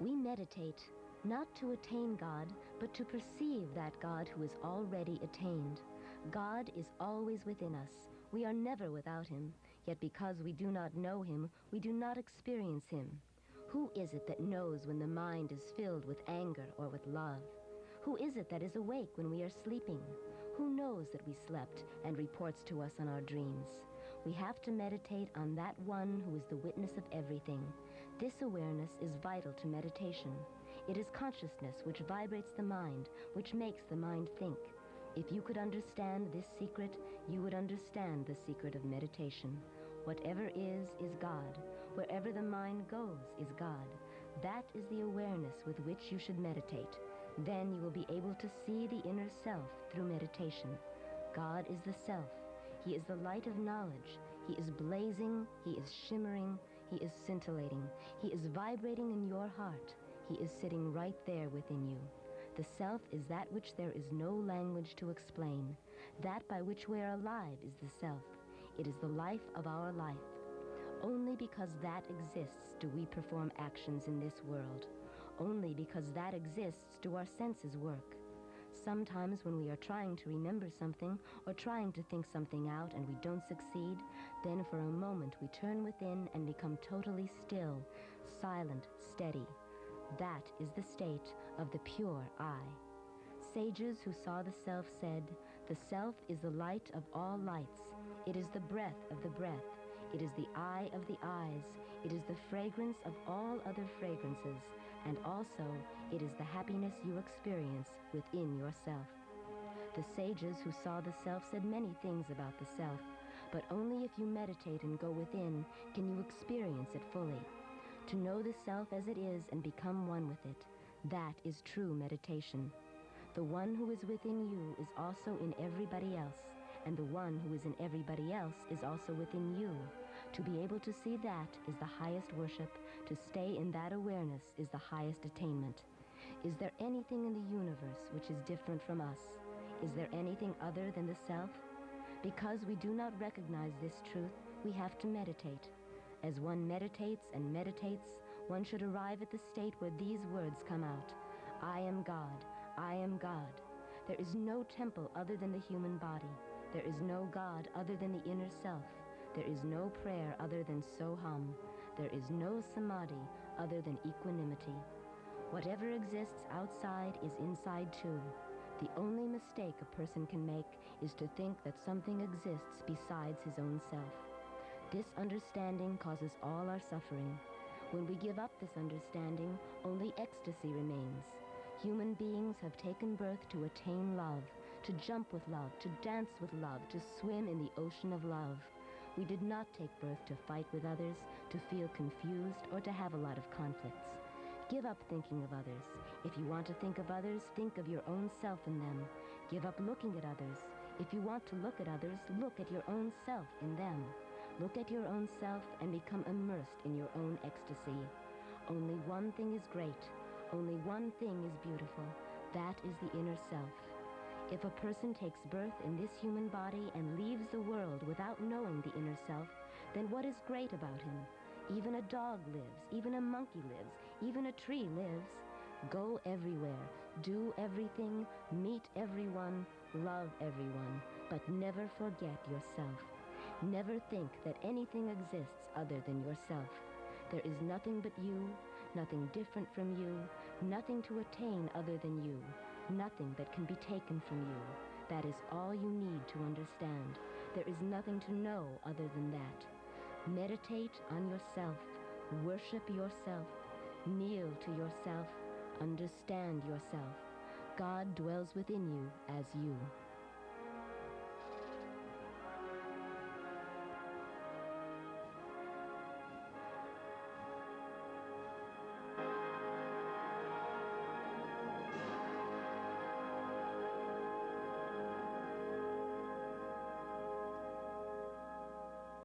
We meditate not to attain God, but to perceive that God who is already attained. God is always within us. We are never without him, yet because we do not know him, we do not experience him. Who is it that knows when the mind is filled with anger or with love? Who is it that is awake when we are sleeping? Who knows that we slept and reports to us on our dreams? We have to meditate on that one who is the witness of everything. This awareness is vital to meditation. It is consciousness which vibrates the mind, which makes the mind think. If you could understand this secret, you would understand the secret of meditation. Whatever is God. Wherever the mind goes is God. That is the awareness with which you should meditate. Then you will be able to see the inner self through meditation. God is the self. He is the light of knowledge. He is blazing, he is shimmering, he is scintillating. He is vibrating in your heart. He is sitting right there within you. The self is that which there is no language to explain. That by which we are alive is the self. It is the life of our life. Only because that exists do we perform actions in this world. Only because that exists do our senses work. Sometimes when we are trying to remember something or trying to think something out and we don't succeed, then for a moment we turn within and become totally still, silent, steady. That is the state of the pure I. Sages who saw the self said, "The self is the light of all lights. It is the breath of the breath. It is the eye of the eyes. It is the fragrance of all other fragrances. And also, it is the happiness you experience within yourself." The sages who saw the self said many things about the self, but only if you meditate and go within can you experience it fully. To know the self as it is and become one with it, that is true meditation. The one who is within you is also in everybody else, and the one who is in everybody else is also within you. To be able to see that is the highest worship. To stay in that awareness is the highest attainment. Is there anything in the universe which is different from us? Is there anything other than the self? Because we do not recognize this truth, we have to meditate. As one meditates and meditates, one should arrive at the state where these words come out. I am God. I am God. There is no temple other than the human body. There is no God other than the inner self. There is no prayer other than Soham. There is no samadhi other than equanimity. Whatever exists outside is inside too. The only mistake a person can make is to think that something exists besides his own self. This understanding causes all our suffering. When we give up this understanding, only ecstasy remains. Human beings have taken birth to attain love, to jump with love, to dance with love, to swim in the ocean of love. We did not take birth to fight with others, to feel confused, or to have a lot of conflicts. Give up thinking of others. If you want to think of others, think of your own self in them. Give up looking at others. If you want to look at others, look at your own self in them. Look at your own self and become immersed in your own ecstasy. Only one thing is great. Only one thing is beautiful. That is the inner self. If a person takes birth in this human body and leaves the world without knowing the inner self, then what is great about him? Even a dog lives, even a monkey lives, even a tree lives. Go everywhere, do everything, meet everyone, love everyone, but never forget yourself. Never think that anything exists other than yourself. There is nothing but you, nothing different from you, nothing to attain other than you, nothing that can be taken from you. That is all you need to understand. There is nothing to know other than that. Meditate on yourself, worship yourself, kneel to yourself, understand yourself. God dwells within you as you.